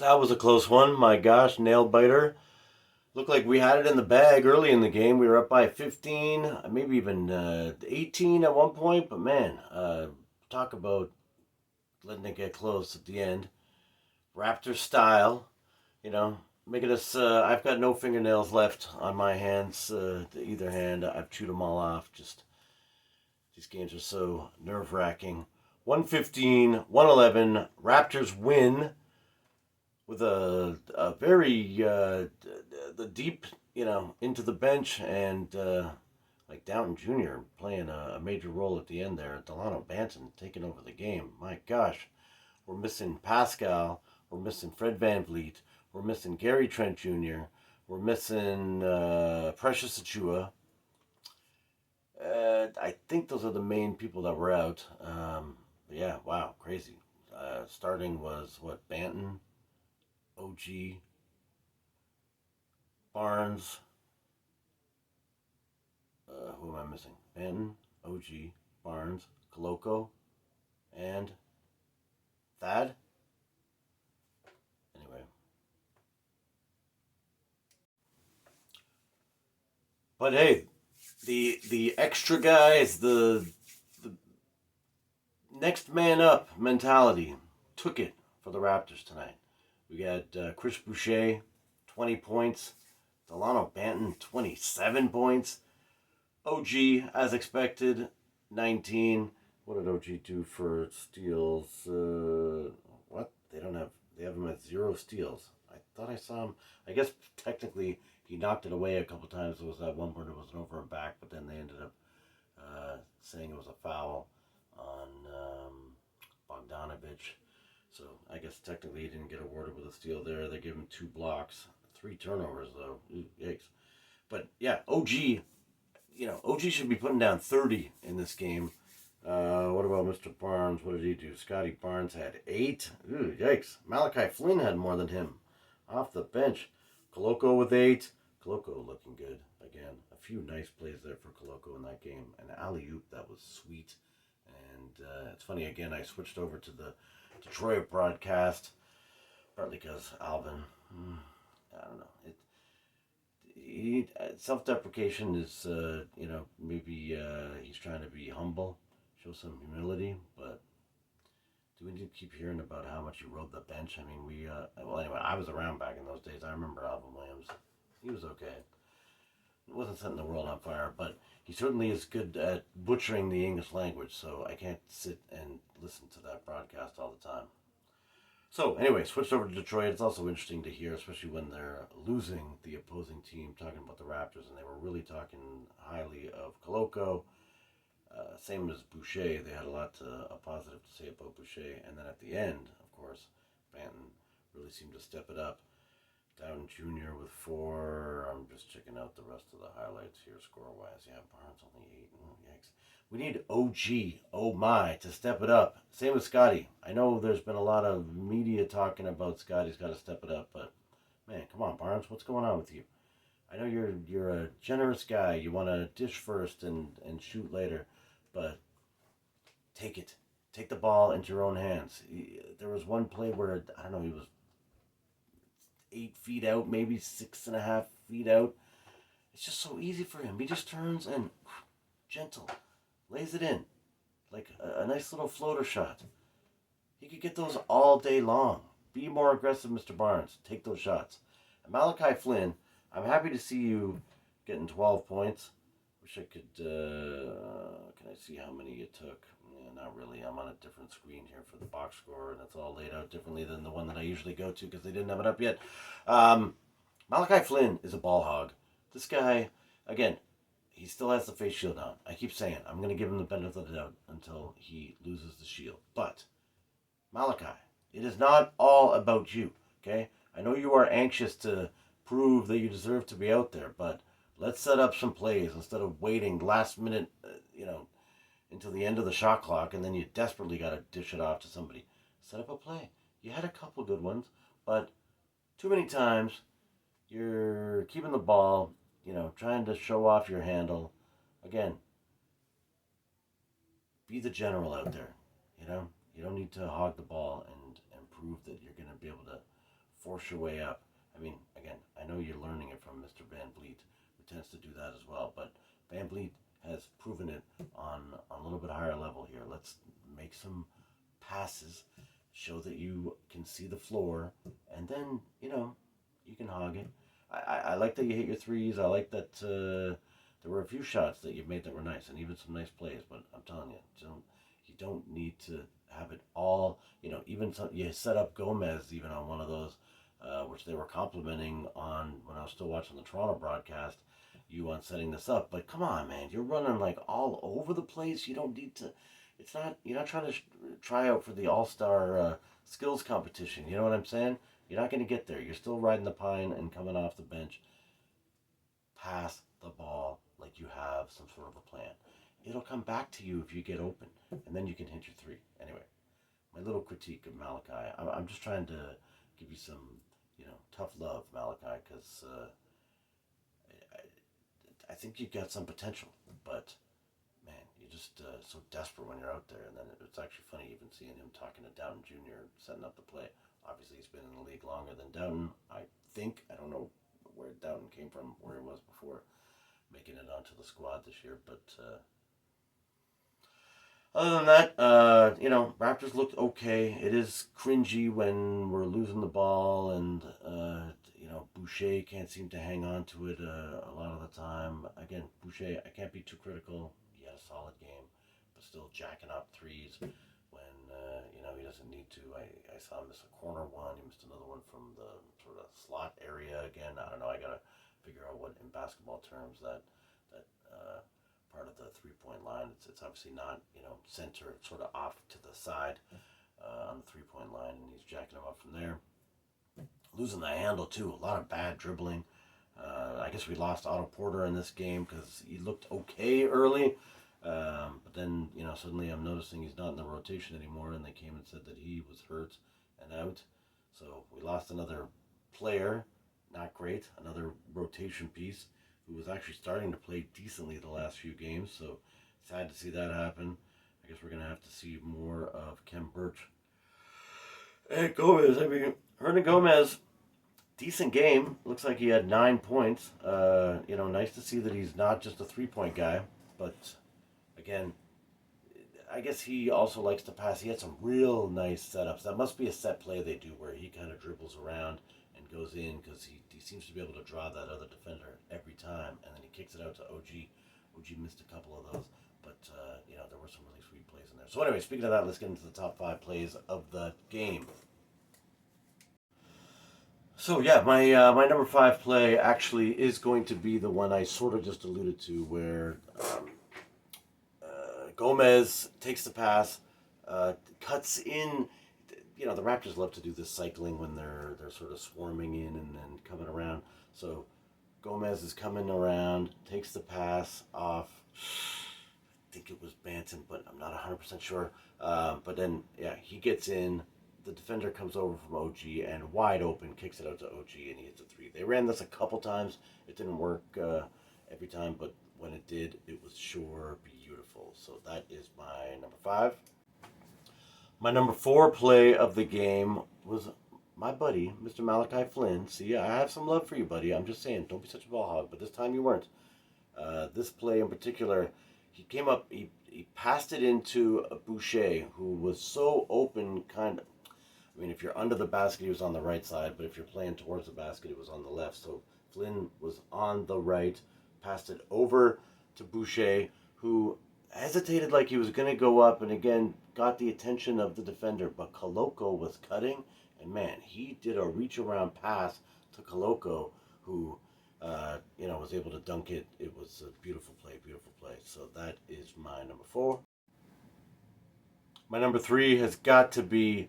That was a close one. My gosh, nail biter. Looked like we had it in the bag early in the game. We were up by 15, maybe even 18 at one point. But man, talk about letting it get close at the end. Raptor style, you know, making us. I've got no fingernails left on my hands. Either hand, I've chewed them all off. Just these games are so nerve wracking. 115, 111. Raptors win with a very the deep into the bench and like Downton Jr. playing a major role at the end there. Delano Banton taking over the game. My gosh, we're missing Pascal. We're missing Fred Van Vliet. We're missing Gary Trent Jr. We're missing Precious Achua. I think those are the main people that were out. Yeah, wow, crazy. Starting was what, Banton, OG, Barnes. Who am I missing? Banton, OG, Barnes, Koloko, and Thad. Anyway, but hey, the extra guys, the next man up mentality took it for the Raptors tonight. We got Chris Boucher, 20 points. Delano Banton, 27 points. OG, as expected, 19. What did OG do for steals? What? They have him at 0 steals. I thought I saw him. I guess technically he knocked it away a couple times. It was that one where it was an over and back, but then they ended up saying it was a foul on Bogdanovich. So I guess technically he didn't get awarded with a steal there. They gave him 2 blocks, 3 turnovers though. Ooh, yikes! But yeah, OG should be putting down 30 in this game. What about Mr. Barnes? What did he do? Scotty Barnes had 8. Ooh, yikes! Malachi Flynn had more than him off the bench. Koloko with 8. Koloko looking good again. A few nice plays there for Koloko in that game. An alley-oop that was sweet. And it's funny, again, I switched over to the Detroit broadcast, partly because Alvin, I don't know, self-deprecation is, maybe he's trying to be humble, show some humility, but do we need to keep hearing about how much he rode the bench? I mean, well, anyway, I was around back in those days. I remember Alvin Williams. He was okay. It wasn't setting the world on fire, but he certainly is good at butchering the English language, so I can't sit and listen to that broadcast all the time. So, anyway, switched over to Detroit. It's also interesting to hear, especially when they're losing the opposing team, talking about the Raptors, and they were really talking highly of Koloko. Same as Boucher. They had a positive to say about Boucher. And then at the end, of course, Banton really seemed to step it up. Down Jr. with 4. I'm just checking out the rest of the highlights here score-wise. Yeah, Barnes only 8. Oh, yikes. We need OG, oh my, to step it up. Same with Scotty. I know there's been a lot of media talking about Scotty's got to step it up, but man, come on, Barnes, what's going on with you? I know you're a generous guy. You want to dish first and shoot later, but take it. Take the ball into your own hands. There was one play where, I don't know, he was 8 feet out, maybe 6.5 feet out. It's just so easy for him. He just turns and gentle, lays it in like a nice little floater shot. He could get those all day long. Be more aggressive, Mr. Barnes. Take those shots. And Malachi Flynn, I'm happy to see you getting 12 points. Wish I could. Can I see how many you took? Yeah, not really. I'm on a different screen here for the box score, and it's all laid out differently than the one that I usually go to because they didn't have it up yet. Malachi Flynn is a ball hog. This guy, again, he still has the face shield on. I keep saying I'm going to give him the benefit of the doubt until he loses the shield. But Malachi, it is not all about you. Okay, I know you are anxious to prove that you deserve to be out there, but let's set up some plays instead of waiting last minute, until the end of the shot clock, and then you desperately got to dish it off to somebody. Set up a play. You had a couple good ones, but too many times you're keeping the ball, trying to show off your handle. Again, be the general out there. You don't need to hog the ball and prove that you're going to be able to force your way up. I mean, again, I know you're learning it from Mr. Van Vliet, who tends to do that as well, but Van Vliet has proven it on a little bit higher level here. Let's make some passes, show that you can see the floor, and then, you can hog it. I like that you hit your threes. I like that there were a few shots that you made that were nice, and even some nice plays, but I'm telling you, you don't need to have it all. Even you set up Gomez even on one of those, which they were complimenting on when I was still watching the Toronto broadcast, you on setting this up. But come on, man, you're running like all over the place. You don't need to. You're not trying to try out for the All-Star skills competition. You know what I'm saying? You're not going to get there. You're still riding the pine and coming off the bench. Pass the ball like you have some sort of a plan. It'll come back to you if you get open, and then you can hit your three. Anyway, my little critique of Malachi. I'm just trying to give you some, tough love, Malachi, because I think you've got some potential, but man, you're just so desperate when you're out there. And then it's actually funny even seeing him talking to Downton Jr. setting up the play. Obviously, he's been in the league longer than Downton. I don't know where Downton came from, where he was before making it onto the squad this year. But other than that, Raptors looked okay. It is cringy when we're losing the ball and, Boucher can't seem to hang on to it a lot of the time. Again, Boucher, I can't be too critical. He had a solid game, but still jacking up threes when, he doesn't need to. I saw him miss a corner one. He missed another one from the sort of slot area again. I don't know. I got to figure out what, in basketball terms, that part of the three-point line. It's obviously not, center, sort of off to the side on the three-point line, and he's jacking them up from there. Losing the handle, too. A lot of bad dribbling. I guess we lost Otto Porter in this game because he looked okay early. But then, suddenly I'm noticing he's not in the rotation anymore, and they came and said that he was hurt and out. So we lost another player, not great, another rotation piece, who was actually starting to play decently the last few games. So sad to see that happen. I guess we're going to have to see more of Kem Birch. Hey, Gomez, Hernan Gomez, decent game. Looks like he had 9 points. Nice to see that he's not just a three-point guy. But, again, I guess he also likes to pass. He had some real nice setups. That must be a set play they do where he kind of dribbles around and goes in because he seems to be able to draw that other defender every time. And then he kicks it out to OG. OG missed a couple of those. But, there were some really sweet plays in there. So anyway, speaking of that, let's get into the top 5 plays of the game. So yeah, my number 5 play actually is going to be the one I sort of just alluded to, where Gomez takes the pass, cuts in. The Raptors love to do this cycling when they're sort of swarming in and then coming around. So Gomez is coming around, takes the pass off. I think it was Banton, but I'm not 100% sure. But then, yeah, he gets in. The defender comes over from OG and wide open, kicks it out to OG, and he hits a three. They ran this a couple times. It didn't work every time, but when it did, it was sure beautiful. So that is my number 5. My number 4 play of the game was my buddy, Mr. Malachi Flynn. See, I have some love for you, buddy. I'm just saying, don't be such a ball hog, but this time you weren't. This play in particular, he came up, he passed it into a Boucher, who was so open, kind of. I mean, if you're under the basket, he was on the right side, but if you're playing towards the basket, it was on the left. So Flynn was on the right, passed it over to Boucher, who hesitated like he was going to go up, and again, got the attention of the defender, but Koloko was cutting, and man, he did a reach-around pass to Koloko, who, was able to dunk it. It was a beautiful play. So that is my number 4. My number 3 has got to be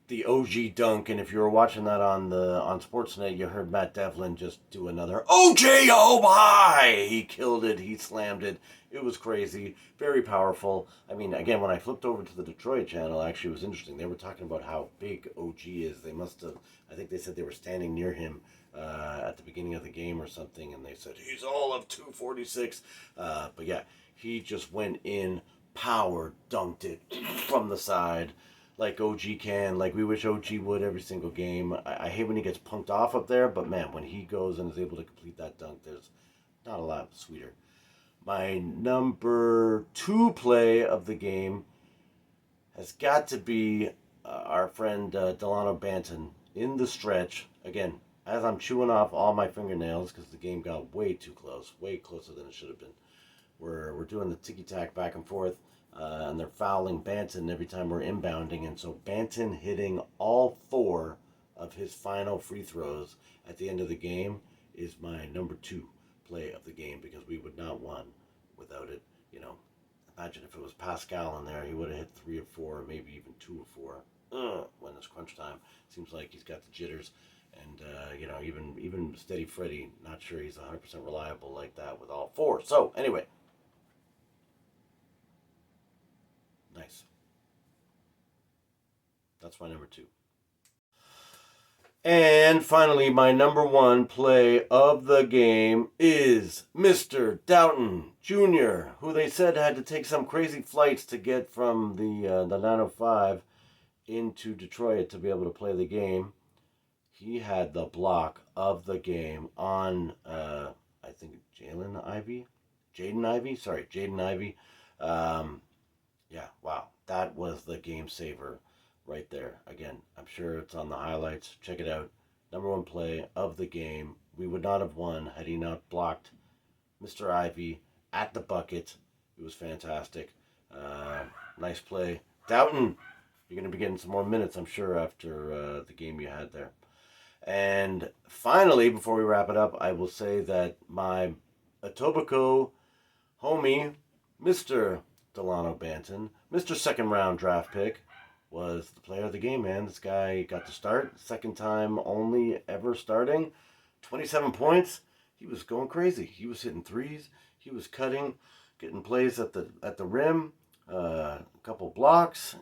the OG dunk, and if you were watching that on Sportsnet, you heard Matt Devlin just do another OG, oh my! He killed it, he slammed it. It was crazy, very powerful. I mean, again, when I flipped over to the Detroit channel, actually it was interesting. They were talking about how big OG is. They must have, I think they said they were standing near him at the beginning of the game or something, and they said, he's all of 246. But yeah, he just went in, power dunked it from the side. like OG can. Like we wish OG would every single game. I hate when he gets punked off up there, but man, when he goes and is able to complete that dunk, there's not a lot sweeter. My number two play of the game has got to be our friend Delano Banton in the stretch. Again, as I'm chewing off all my fingernails because the game got way too close, way closer than it should have been. We're doing the ticky tack back and forth, and they're fouling Banton every time we're inbounding, and so Banton hitting all four of his final free throws at the end of the game is my number two play of the game because we would not won without it. You know, imagine if it was Pascal in there, he would have hit 3 or 4, or maybe even 2 or 4. When it's crunch time, seems like he's got the jitters, and even Steady Freddy, not sure he's 100% reliable like that with all four. So anyway, nice. That's my number two. And finally, my number one play of the game is Mr. Doughton Jr., who they said had to take some crazy flights to get from the 905 into Detroit to be able to play the game. He had the block of the game on, I think, Jaden Ivey. Yeah, wow. That was the game saver right there. Again, I'm sure it's on the highlights. Check it out. Number one play of the game. We would not have won had he not blocked Mr. Ivy at the bucket. It was fantastic. Nice play. Doughton, you're going to be getting some more minutes, I'm sure, after the game you had there. And finally, before we wrap it up, I will say that my Etobicoke homie, Mr. Delano Banton, Mr. Second round draft pick, was the player of the game, man. This guy got to start, second time only ever starting, 27 points. He was going crazy. He was hitting threes. He was cutting, getting plays at the rim, a couple blocks.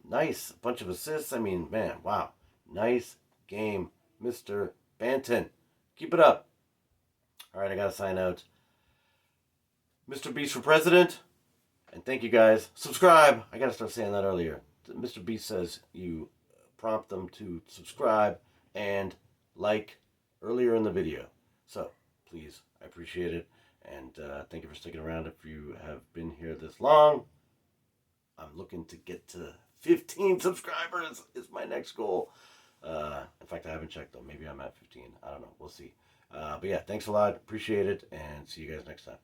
Nice, bunch of assists. I mean, man, wow, nice game, Mr. Banton. Keep it up. All right, I gotta sign out. Mr. Beast for president. And thank you guys. Subscribe. I gotta start saying that earlier. Mr. Beast says you prompt them to subscribe and like earlier in the video. So please, I appreciate it. And thank you for sticking around. If you have been here this long, I'm looking to get to 15 subscribers is my next goal. In fact, I haven't checked though. Maybe I'm at 15. I don't know. We'll see. But yeah, thanks a lot. Appreciate it. And see you guys next time.